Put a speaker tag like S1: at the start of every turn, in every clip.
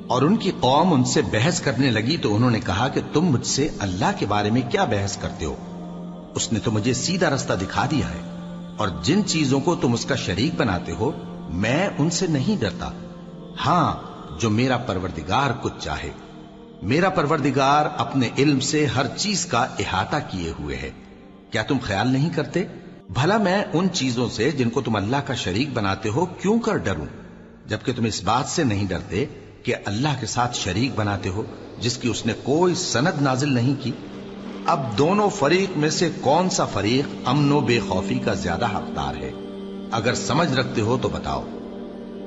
S1: اور ان کی قوم ان سے بحث کرنے لگی تو انہوں نے کہا کہ تم مجھ سے اللہ کے بارے میں کیا بحث کرتے ہو؟ اس نے تو مجھے سیدھا رستہ دکھا دیا ہے، اور جن چیزوں کو تم اس کا شریک بناتے ہو میں ان سے نہیں ڈرتا، ہاں جو میرا پروردگار کچھ چاہے۔ میرا پروردگار اپنے علم سے ہر چیز کا احاطہ کیے ہوئے ہے۔ کیا تم خیال نہیں کرتے؟ بھلا میں ان چیزوں سے جن کو تم اللہ کا شریک بناتے ہو کیوں کر ڈروں، جبکہ تم اس بات سے نہیں ڈرتے کہ اللہ کے ساتھ شریک بناتے ہو جس کی اس نے کوئی سند نازل نہیں کی۔ اب دونوں فریق میں سے کون سا فریق امن و بے خوفی کا زیادہ حقدار ہے؟ اگر سمجھ رکھتے ہو تو بتاؤ۔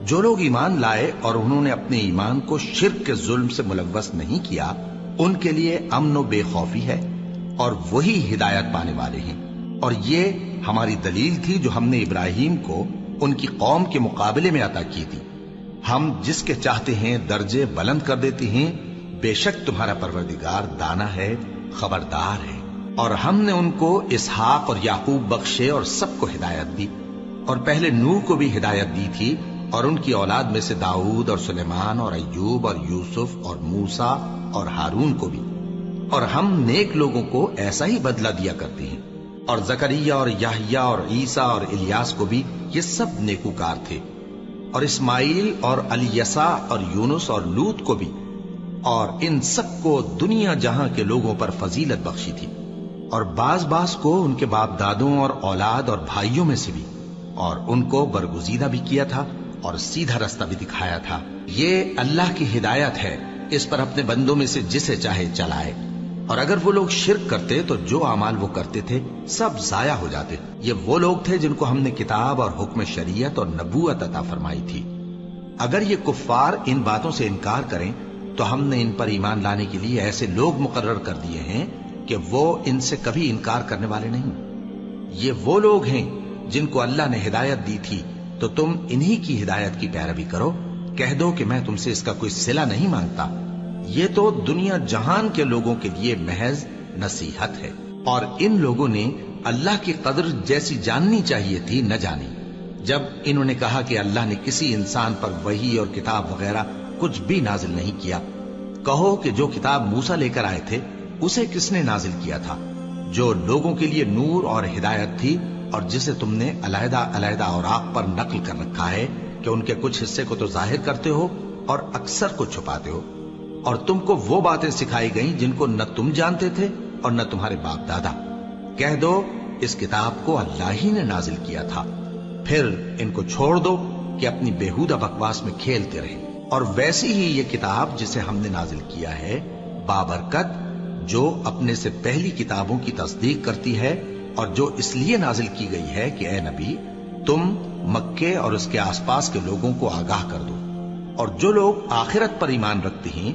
S1: جو لوگ ایمان لائے اور انہوں نے اپنے ایمان کو شرک کے ظلم سے ملوث نہیں کیا، ان کے لیے امن و بے خوفی ہے اور وہی ہدایت پانے والے ہیں۔ اور یہ ہماری دلیل تھی جو ہم نے ابراہیم کو ان کی قوم کے مقابلے میں عطا کی تھی۔ ہم جس کے چاہتے ہیں درجے بلند کر دیتے ہیں، بے شک تمہارا پروردگار دانا ہے، خبردار ہے۔ اور ہم نے ان کو اسحاق اور یعقوب بخشے اور سب کو ہدایت دی، اور پہلے نوح کو بھی ہدایت دی تھی، اور ان کی اولاد میں سے داؤد اور سلیمان اور ایوب اور یوسف اور موسیٰ اور ہارون کو بھی۔ اور ہم نیک لوگوں کو ایسا ہی بدلہ دیا کرتے ہیں۔ اور زکریا اور یحییٰ اور عیسیٰ اور الیاس کو بھی، یہ سب نیکوکار تھے۔ اور اسماعیل اور الیسع اور یونس اور لوط کو بھی، اور ان سب کو دنیا جہاں کے لوگوں پر فضیلت بخشی تھی، اور بعض کو ان کے باپ دادوں اور اولاد اور بھائیوں میں سے بھی، اور ان کو برگزیدہ بھی کیا تھا اور سیدھا رستہ بھی دکھایا تھا۔ یہ اللہ کی ہدایت ہے، اس پر اپنے بندوں میں سے جسے چاہے چلائے۔ اور اگر وہ لوگ شرک کرتے تو جو اعمال وہ کرتے تھے سب ضائع ہو جاتے۔ یہ وہ لوگ تھے جن کو ہم نے کتاب اور حکم شریعت اور نبوت عطا فرمائی تھی۔ اگر یہ کفار ان باتوں سے انکار کریں تو ہم نے ان پر ایمان لانے کے لیے ایسے لوگ مقرر کر دیے ہیں کہ وہ ان سے کبھی انکار کرنے والے نہیں۔ یہ وہ لوگ ہیں جن کو اللہ نے ہدایت دی تھی، تو تم انہی کی ہدایت کی پیروی کرو۔ کہہ دو کہ میں تم سے اس کا کوئی صلہ نہیں مانگتا، یہ تو دنیا جہان کے لوگوں کے لیے محض نصیحت ہے۔ اور ان لوگوں نے اللہ کی قدر جیسی جاننی چاہیے تھی نہ جانی۔ جب انہوں نے کہا کہ اللہ نے کسی انسان پر وحی اور کتاب وغیرہ کچھ بھی نازل نہیں کیا، کہو کہ جو کتاب موسیٰ لے کر آئے تھے اسے کس نے نازل کیا تھا، جو لوگوں کے لیے نور اور ہدایت تھی، اور جسے تم نے علیحدہ علیحدہ اوراق پر نقل کر رکھا ہے کہ ان کے کچھ حصے کو تو ظاہر کرتے ہو اور اکثر کو چھپاتے ہو۔ اور تم کو وہ باتیں سکھائی گئیں جن کو نہ تم جانتے تھے اور نہ تمہارے باپ دادا۔ کہہ دو اس کتاب کو اللہ ہی نے نازل کیا تھا، پھر ان کو چھوڑ دو کہ اپنی بیہودہ بکواس میں کھیلتے رہیں۔ اور ویسی ہی یہ کتاب جسے ہم نے نازل کیا ہے بابرکت، جو اپنے سے پہلی کتابوں کی تصدیق کرتی ہے، اور جو اس لیے نازل کی گئی ہے کہ اے نبی تم مکے اور اس کے آس پاس کے لوگوں کو آگاہ کر دو۔ اور جو لوگ آخرت پر ایمان رکھتے ہیں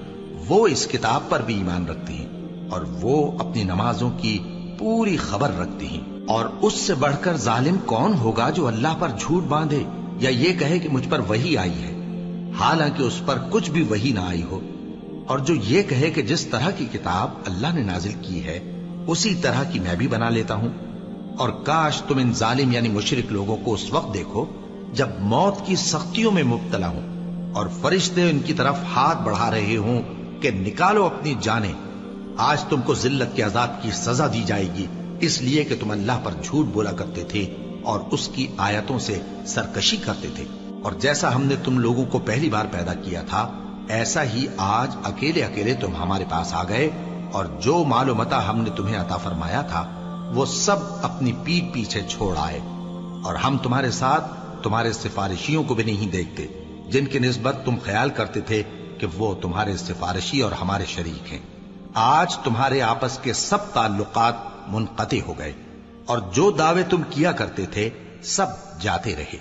S1: وہ اس کتاب پر بھی ایمان رکھتے ہیں، اور وہ اپنی نمازوں کی پوری خبر رکھتے ہیں۔ اور اس سے بڑھ کر ظالم کون ہوگا جو اللہ پر جھوٹ باندھے یا یہ کہے کہ مجھ پر وحی آئی ہے، حالانکہ اس پر کچھ بھی وحی نہ آئی ہو، اور جو یہ کہے کہ جس طرح کی کتاب اللہ نے نازل کی ہے اسی طرح کی میں بھی بنا لیتا ہوں۔ اور کاش تم ان ظالم یعنی مشرک لوگوں کو اس وقت دیکھو جب موت کی سختیوں میں مبتلا ہوں، اور فرشتے ان کی طرف ہاتھ بڑھا رہے ہوں کہ نکالو اپنی جانیں، آج تم کو ذلت کے عذاب کی سزا دی جائے گی، اس لیے کہ تم اللہ پر جھوٹ بولا کرتے تھے اور اس کی آیتوں سے سرکشی کرتے تھے۔ اور جیسا ہم نے تم لوگوں کو پہلی بار پیدا کیا تھا ایسا ہی آج اکیلے اکیلے تم ہمارے پاس آ گئے، اور جو مال و متاع ہم نے تمہیں عطا فرمایا تھا وہ سب اپنی پیٹھ پیچھے چھوڑ آئے، اور ہم تمہارے ساتھ تمہارے سفارشیوں کو بھی نہیں دیکھتے جن کی نسبت تم خیال کرتے تھے کہ وہ تمہارے سفارشی اور ہمارے شریک ہیں۔ آج تمہارے آپس کے سب تعلقات منقطع ہو گئے، اور جو دعوے تم کیا کرتے تھے سب جاتے رہے۔